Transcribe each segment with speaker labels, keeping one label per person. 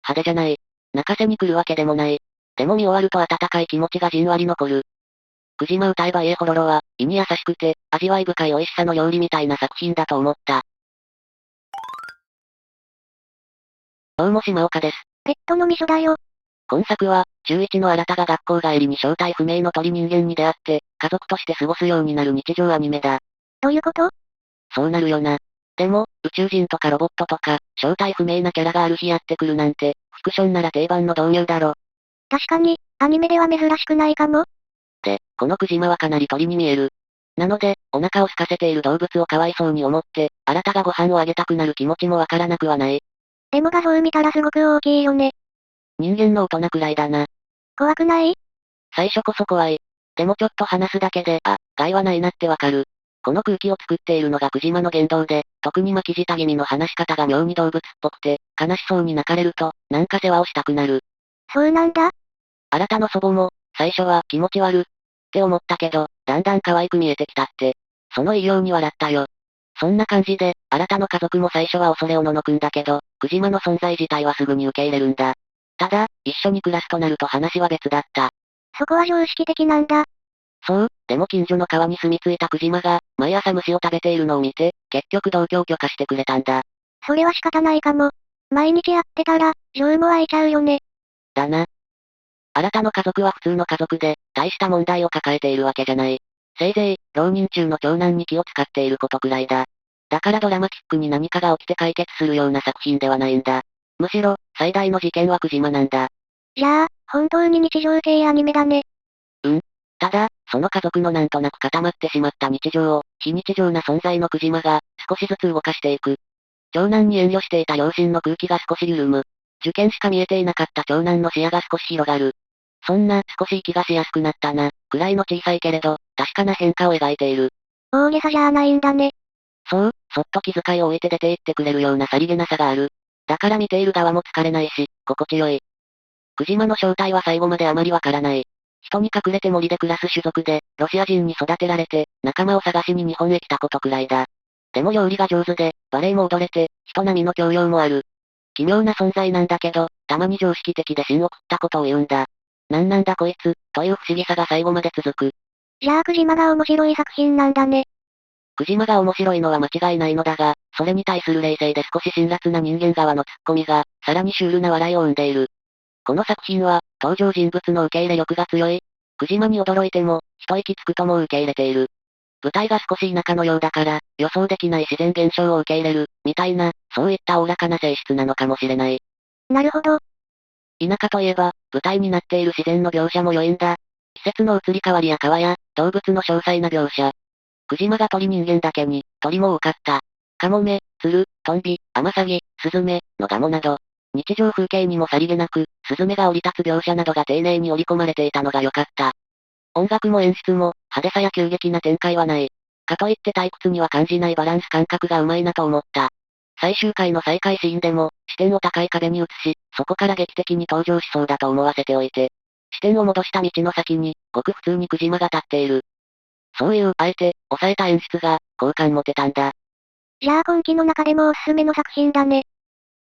Speaker 1: 派手じゃない。泣かせに来るわけでもない。でも見終わると温かい気持ちがじんわり残る。クジマ歌えばええほろろは、胃に優しくて、味わい深い美味しさの料理みたいな作品だと思った。どうも島岡です。
Speaker 2: ペットの味噌だよ。
Speaker 1: 今作は、中1の新が学校帰りに正体不明の鳥人間に出会って、家族として過ごすようになる日常アニメだ。
Speaker 2: どういうこと？
Speaker 1: そうなるよな。でも、宇宙人とかロボットとか、正体不明なキャラがある日やってくるなんて、フィクションなら定番の導入だろ。
Speaker 2: 確かに、アニメでは珍しくないかも。
Speaker 1: で、このクジマはかなり鳥に見える。なので、お腹を空かせている動物をかわいそうに思って、新がご飯をあげたくなる気持ちもわからなくはない。
Speaker 2: でも画像見たらすごく大きいよね。
Speaker 1: 人間の大人くらいだな。
Speaker 2: 怖くない？
Speaker 1: 最初こそ怖い。でもちょっと話すだけで、害はないなってわかる。この空気を作っているのがクジマの言動で、特に巻き舌気味の話し方が妙に動物っぽくて、悲しそうに泣かれると、なんか世話をしたくなる。
Speaker 2: そうなんだ。
Speaker 1: 新の祖母も、最初は気持ち悪って思ったけど、だんだん可愛く見えてきたって。その異様に笑ったよ。そんな感じで、新の家族も最初は恐れおののくんだけど、クジマの存在自体はすぐに受け入れるんだ。ただ、一緒に暮らすとなると話は別だった。
Speaker 2: そこは常識的なんだ。
Speaker 1: そう、でも近所の川に住み着いたクジマが、毎朝虫を食べているのを見て、結局同居を許可してくれたんだ。
Speaker 2: それは仕方ないかも。毎日やってたら、情も湧いちゃうよね。
Speaker 1: だな。新の家族は普通の家族で、大した問題を抱えているわけじゃない。せいぜい、浪人中の長男に気を使っていることくらいだ。だからドラマチックに何かが起きて解決するような作品ではないんだ。むしろ、最大の事件はクジマなんだ。
Speaker 2: じゃあ、本当に日常系アニメだね。
Speaker 1: うん。ただ、その家族のなんとなく固まってしまった日常を、非日常な存在のクジマが、少しずつ動かしていく。長男に遠慮していた両親の空気が少し緩む。受験しか見えていなかった長男の視野が少し広がる。そんな、少し息がしやすくなったな、くらいの小さいけれど、確かな変化を描いている。
Speaker 2: 大げさじゃないんだね。
Speaker 1: そう、そっと気遣いを置いて出て行ってくれるようなさりげなさがある。だから見ている側も疲れないし、心地よい。クジマの正体は最後まであまりわからない。人に隠れて森で暮らす種族で、ロシア人に育てられて、仲間を探しに日本へ来たことくらいだ。でも料理が上手で、バレエも踊れて、人並みの教養もある。奇妙な存在なんだけど、たまに常識的で芯を食ったことを言うんだ。なんだこいつ、という不思議さが最後まで続く。
Speaker 2: じゃあクジマが面白い作品なんだね。
Speaker 1: クジマが面白いのは間違いないのだが、それに対する冷静で少し辛辣な人間側のツッコミが、さらにシュールな笑いを生んでいる。この作品は、登場人物の受け入れ力が強い。クジマに驚いても、一息つくとも受け入れている。舞台が少し田舎のようだから、予想できない自然現象を受け入れる、みたいな、そういったおおらかな性質なのかもしれない。
Speaker 2: なるほど。
Speaker 1: 田舎といえば、舞台になっている自然の描写も良いんだ。季節の移り変わりや川や、動物の詳細な描写。クジマが鳥人間だけに、鳥も多かった。カモメ、ツル、トンビ、アマサギ、スズメ、のガモなど、日常風景にもさりげなく、スズメが降り立つ描写などが丁寧に織り込まれていたのが良かった。音楽も演出も、派手さや急激な展開はない。かといって退屈には感じないバランス感覚がうまいなと思った。最終回の再会シーンでも、視点を高い壁に移し、そこから劇的に登場しそうだと思わせておいて、視点を戻した道の先に、ごく普通にクジマが立っている。そういう、あえて、抑えた演出が、好感持てたんだ。
Speaker 2: じゃあ今期の中でもおすすめの作品だね。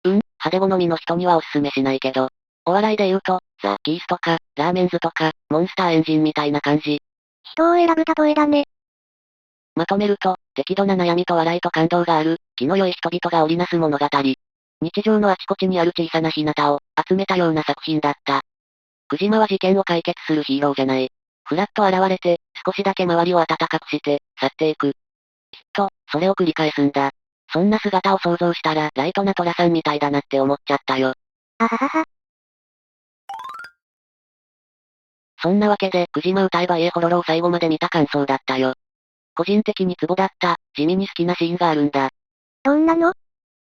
Speaker 1: 派手好みの人にはおすすめしないけど、お笑いで言うと、ザ・キースとか、ラーメンズとか、モンスターエンジンみたいな感じ。
Speaker 2: 人を選ぶ例えだね。
Speaker 1: まとめると、適度な悩みと笑いと感動がある、気の良い人々が織りなす物語。日常のあちこちにある小さな日向を、集めたような作品だった。クジマは事件を解決するヒーローじゃない。ふらっと現れて、少しだけ周りを温かくして、去っていく。きっと、それを繰り返すんだ。そんな姿を想像したら、ライトなトラさんみたいだなって思っちゃったよ。
Speaker 2: あははは。
Speaker 1: そんなわけで、クジマ歌えばええほろろを最後まで見た感想だったよ。個人的にツボだった、地味に好きなシーンがあるんだ。
Speaker 2: どんなの？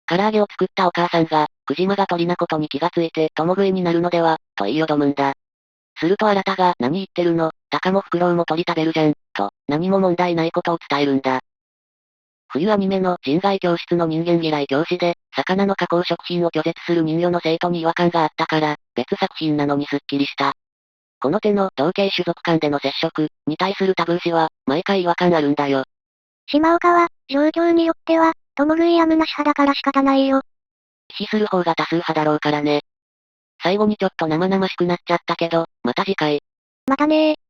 Speaker 1: 唐揚げを作ったお母さんが、クジマが鳥なことに気がついて共食いになるのでは、と言いよどむんだ。すると新が、何言ってるの、タカもフクロウも鳥食べるじゃん、と、何も問題ないことを伝えるんだ。冬アニメの人外教室の人間嫌い教師で、魚の加工食品を拒絶する人魚の生徒に違和感があったから、別作品なのにスッキリした。この手の同型種族間での接触に対するタブー視は、毎回違和感あるんだよ。
Speaker 2: 島岡は、状況によっては、共食いやむなし派だから仕方ないよ。
Speaker 1: 忌避する方が多数派だろうからね。最後にちょっと生々しくなっちゃったけど、また次回。
Speaker 2: またねー。